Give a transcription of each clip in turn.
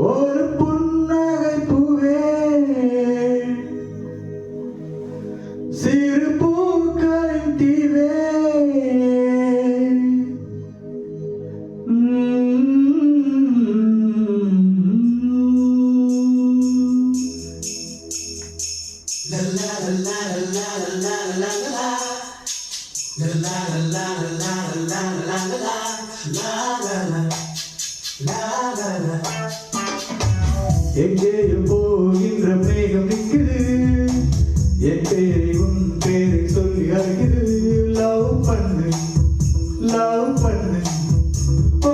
ஒரு புன்னகை பூவே சிறு பூக்களின் தீவே எங்கேயும் போகின்ற மேகம் நிற்குது என் பேரை உன் பேரை சொல்லி அழைக்குது லவ் பண்ணு ஓ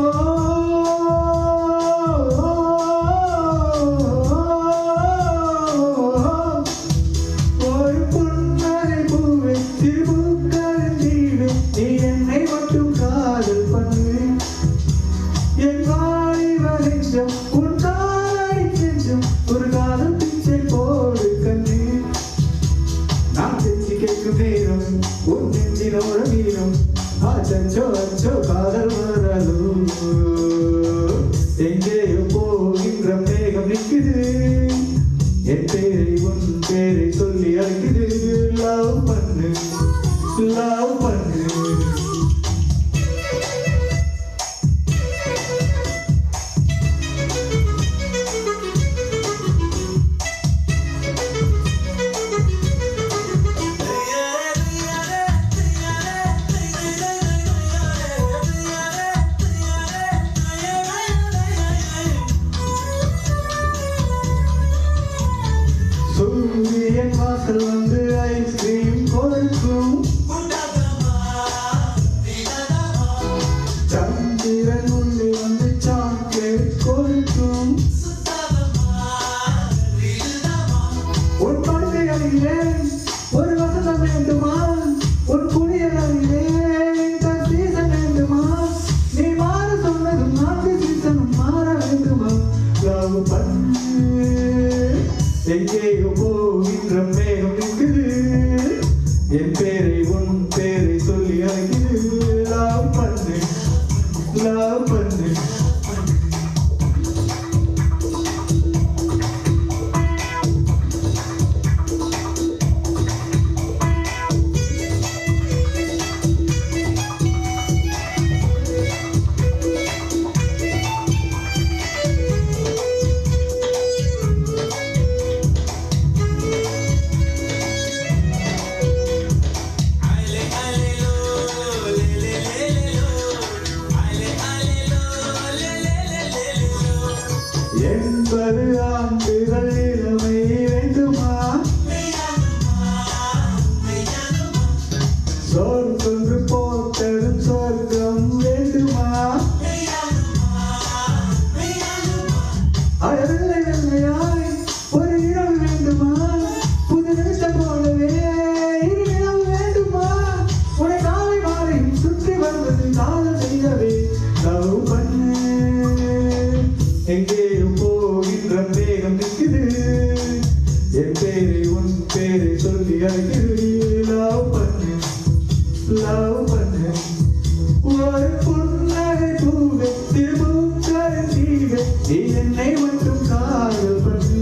ஒரு புன்னகை பூவே திருபூக்களின் தீவே நீ என்னை மட்டும் காதல் பண்ணு என் வாலிப நெஞ்சம் உன் ஒரு காலம் பிச்சை போடு கண்ணு நான் தெரிஞ்சு கேட்கும் நேரம் உன் நெஞ்சினோட வீரம் அச்சோ காதல் வரலும் எங்கேயோ போகின்ற மேகம் நிற்குது என் பேரை உன் பேரை சொல்லி அழைக்குது லவ் பண்ணு சூரியன் வாசல் வந்து ஐஸ்கிரீம் கொடுக்கும் சந்திரன் உள்ளே வந்து சாக்லேட் கொடுக்கும் ஒரு படுக்கை அருகிலே ஒரு வசந்தம் வேண்டுமா ஒரு குளியல் அருகிலே தன் சீசன் வேண்டுமா நீ மாற சொன்னதும் நாட்டு சீசனும் மாற வேண்டுமா லவ் பண்ணு எங்கேயோ போகின்ற மேகம் நிற்குது என் பேரை உன் பேரை சொல்லி அழைக்குது லவ் பண்ணு என்பது ஆண்டுகள் இளமை வேண்டுமா சொற்கொன்று போட்டதும் சொர்க்கம் வேண்டுமா அழவில்லை வெள்ளையாய் ஒரு இரவு வேண்டுமா புது நிமிஷம் போலவே இரவு வேண்டுமா உன்னை காலை மாலையும் சுற்றி வருவது காதல் செய்யவே லவ் பண்ணு எங்கேயும் போகின்ற மேகம் நிற்குது என் பேரை உன் பேரை சொல்லி அழைக்குது லவ் பண்ணு ஒரு புன்னகை பூவே திருபூக்களின் தீவே நீ என்னை மட்டும் காதல் பண்ணு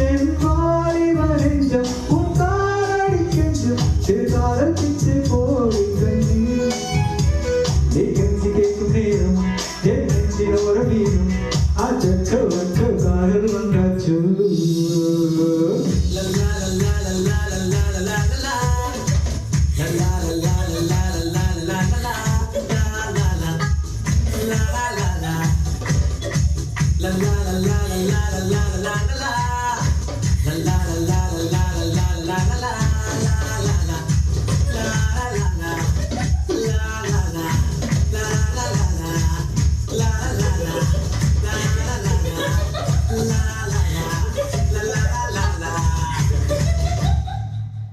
என் வாலிப நெஞ்சம் உன் காலடி கெஞ்சம் சிறுகாதல் பிச்சை போடு கண்ணி நீ கஞ்சி கேட்கும் நேரம் என் நெஞ்சினோட வீரம் அச்சோ காதல் வந்தாச்சு la la la la la la